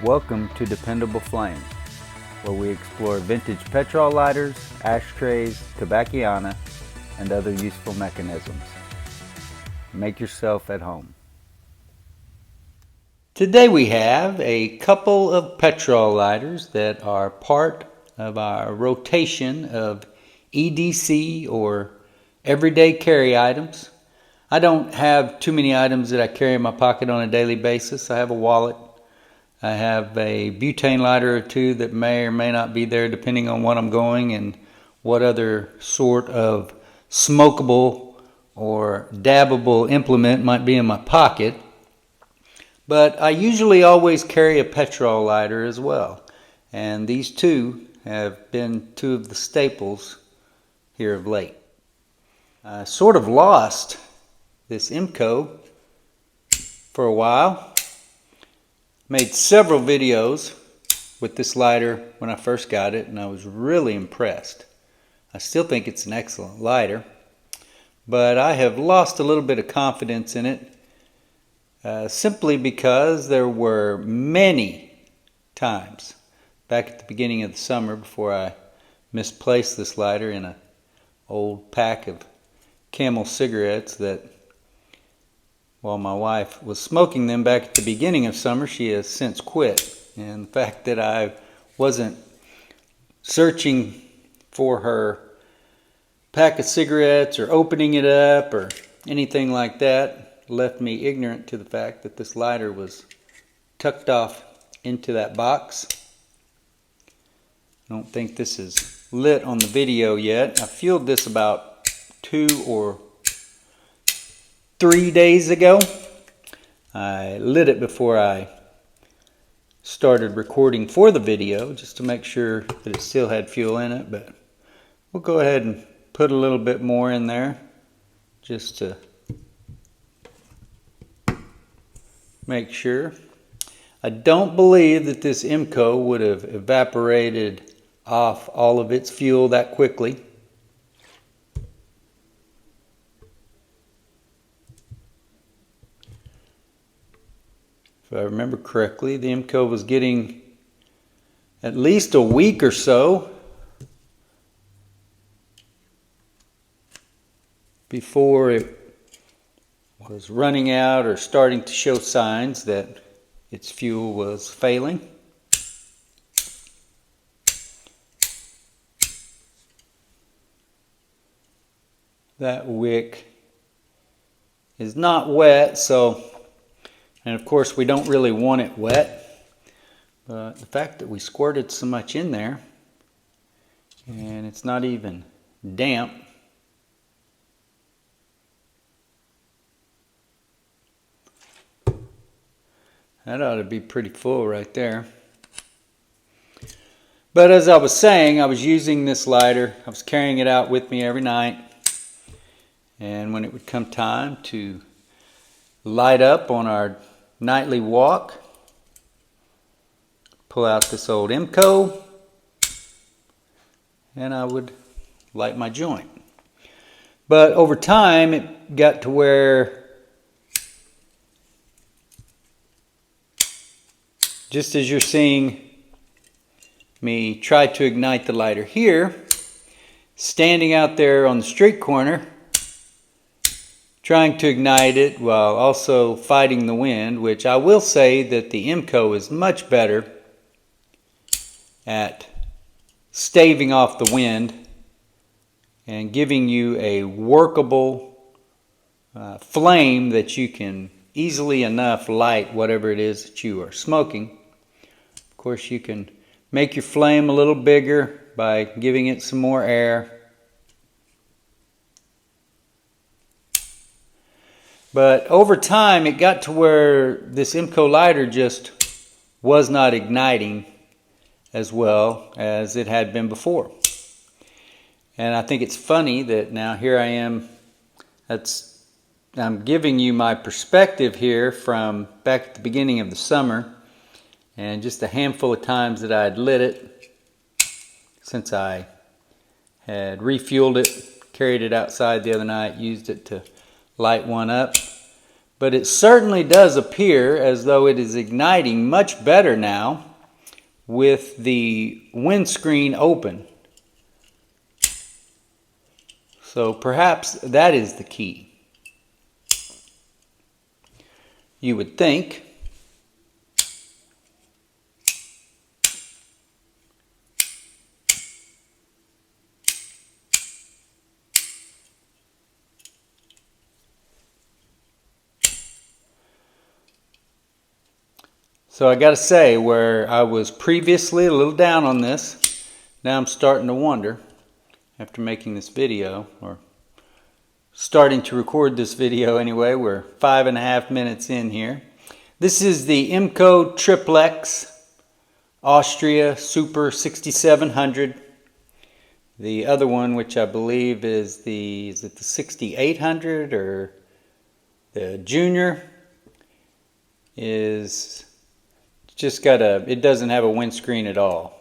Welcome to Dependable Flame, where we explore vintage petrol lighters, ashtrays, tobacconiana, and other useful mechanisms. Make yourself at home. Today we have a couple of petrol lighters that are part of our rotation of EDC or everyday carry items. I don't have too many items that I carry in my pocket on a daily basis. I have a wallet. I have a butane lighter or two that may or may not be there depending on what I'm going and what other sort of smokable or dabbable implement might be in my pocket. But I usually always carry a petrol lighter as well. And these two have been two of the staples here of late. I sort of lost this Imco for a while. Made several videos with this lighter when I first got it, and I was really impressed. I still think it's an excellent lighter, but I have lost a little bit of confidence in it simply because there were many times back at the beginning of the summer before I misplaced this lighter in an old pack of Camel cigarettes that, while my wife was smoking them back at the beginning of summer, she has since quit. And the fact that I wasn't searching for her pack of cigarettes or opening it up or anything like that left me ignorant to the fact that this lighter was tucked off into that box. I don't think this is lit on the video yet. I fueled this about 2 or 3 days ago. I lit it before I started recording for the video just to make sure that it still had fuel in it, but we'll go ahead and put a little bit more in there just to make sure. I don't believe that this Imco would have evaporated off all of its fuel that quickly. If I remember correctly, the Imco was getting at least a week or so before it was running out or starting to show signs that its fuel was failing. That wick is not wet, and of course we don't really want it wet, but the fact that we squirted so much in there and it's not even damp, that ought to be pretty full right there. But as I was saying, I was using this lighter. I was carrying it out with me every night, and when it would come time to light up on our nightly walk, pull out this old Imco, and I would light my joint. But over time, it got to where, just as you're seeing me try to ignite the lighter here, standing out there on the street corner, trying to ignite it while also fighting the wind, which I will say that the Imco is much better at staving off the wind and giving you a workable flame that you can easily enough light whatever it is that you are smoking. Of course, you can make your flame a little bigger by giving it some more air. But over time, it got to where this Imco lighter just was not igniting as well as it had been before. And I think it's funny that now here I am, I'm giving you my perspective here from back at the beginning of the summer and just a handful of times that I had lit it since I had refueled it, carried it outside the other night, used it to light one up. but it certainly does appear as though it is igniting much better now with the windscreen open. So perhaps that is the key. You would think. So I got to say, where I was previously a little down on this, now I'm starting to wonder, after making this video, or starting to record this video anyway. We're 5.5 minutes in here. This is the Imco Triplex Austria Super 6700. The other one, which I believe is the 6800 or the Junior, is just got it doesn't have a windscreen at all.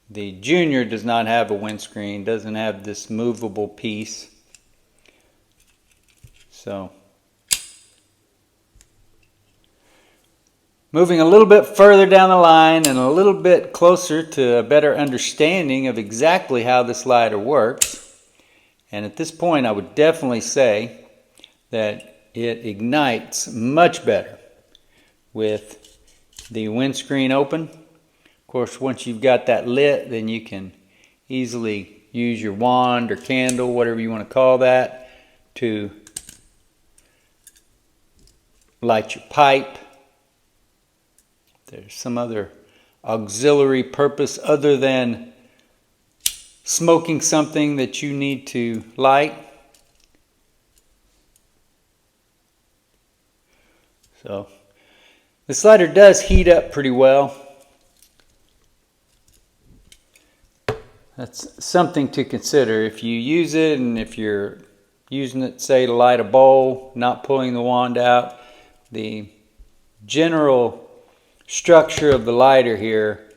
The Junior does not have a windscreen, doesn't have this movable piece. So, moving a little bit further down the line and a little bit closer to a better understanding of exactly how this lighter works. And at this point, I would definitely say that it ignites much better with the windscreen open. Of course, once you've got that lit, then you can easily use your wand or candle, whatever you want to call that, to light your pipe. There's some other auxiliary purpose other than smoking something that you need to light. So this lighter does heat up pretty well. That's something to consider if you use it, and if you're using it, say, to light a bowl, not pulling the wand out. The general structure of the lighter here,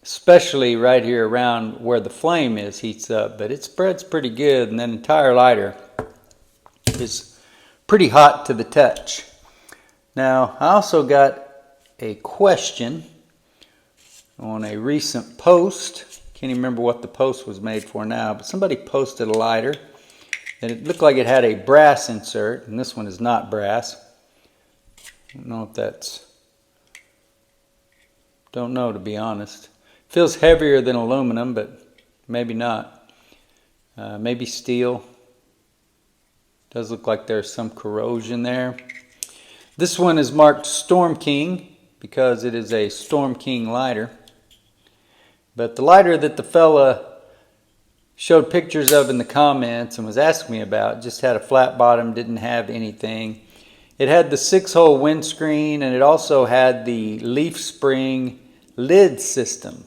especially right here around where the flame is, heats up, but it spreads pretty good, and that entire lighter is pretty hot to the touch. Now, I also got a question on a recent post. Can't even remember what the post was made for now, but somebody posted a lighter and it looked like it had a brass insert, and this one is not brass. I don't know if that's... don't know, to be honest. Feels heavier than aluminum, but maybe not. Maybe steel. Does look like there's some corrosion there. This one is marked Storm King because it is a Storm King lighter. But the lighter that the fella showed pictures of in the comments and was asking me about just had a flat bottom, didn't have anything. It had the 6-hole windscreen, and it also had the leaf spring lid system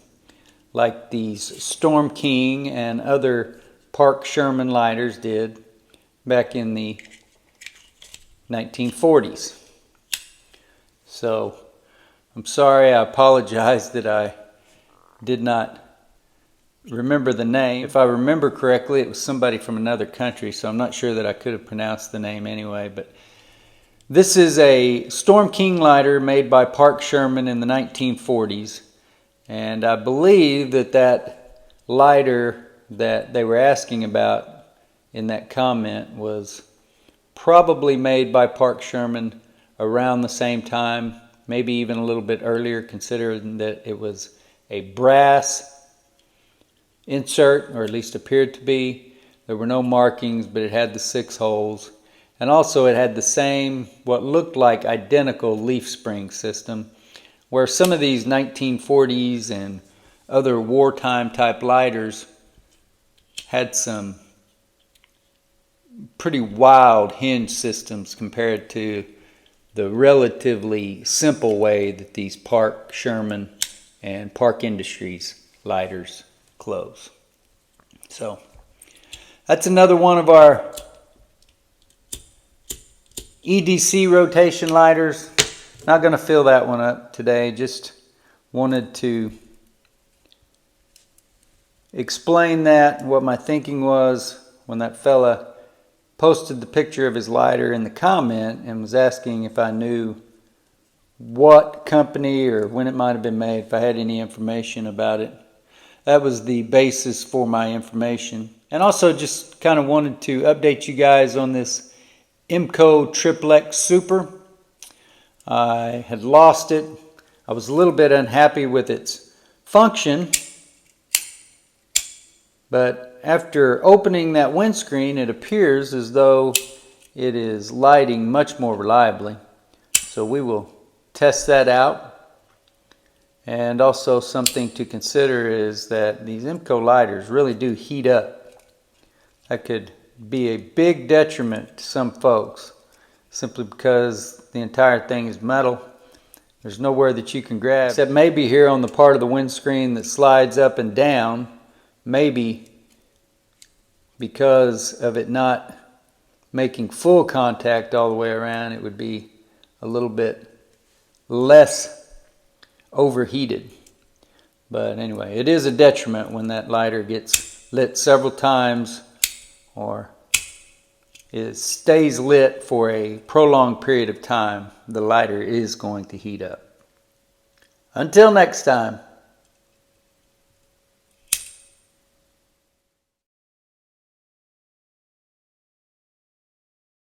like these Storm King and other Park Sherman lighters did back in the 1940s. So I'm sorry, I apologize that I did not remember the name. If I remember correctly, it was somebody from another country, so I'm not sure that I could have pronounced the name anyway. But this is a Storm King lighter made by Park Sherman in the 1940s. And I believe that that lighter that they were asking about in that comment was probably made by Park Sherman around the same time, maybe even a little bit earlier, considering that it was a brass insert, or at least appeared to be. There were no markings, but it had the 6 holes. And also it had the same, what looked like identical leaf spring system, where some of these 1940s and other wartime type lighters had some pretty wild hinge systems compared to the relatively simple way that these Park Sherman and Park Industries lighters close. So that's another one of our EDC rotation lighters. Not going to fill that one up today. Just wanted to explain that, what my thinking was when that fella posted the picture of his lighter in the comment and was asking if I knew what company or when it might have been made, if I had any information about it. That was the basis for my information. And also just kind of wanted to update you guys on this Imco Triplex Super. I had lost it. I was a little bit unhappy with its function, but after opening that windscreen, it appears as though it is lighting much more reliably. So we will test that out. And also something to consider is that these Imco lighters really do heat up. That could be a big detriment to some folks, simply because the entire thing is metal. There's nowhere that you can grab, except maybe here on the part of the windscreen that slides up and down. Maybe because of it not making full contact all the way around, it would be a little bit less overheated. But anyway, it is a detriment when that lighter gets lit several times or it stays lit for a prolonged period of time. The lighter is going to heat up. Until next time.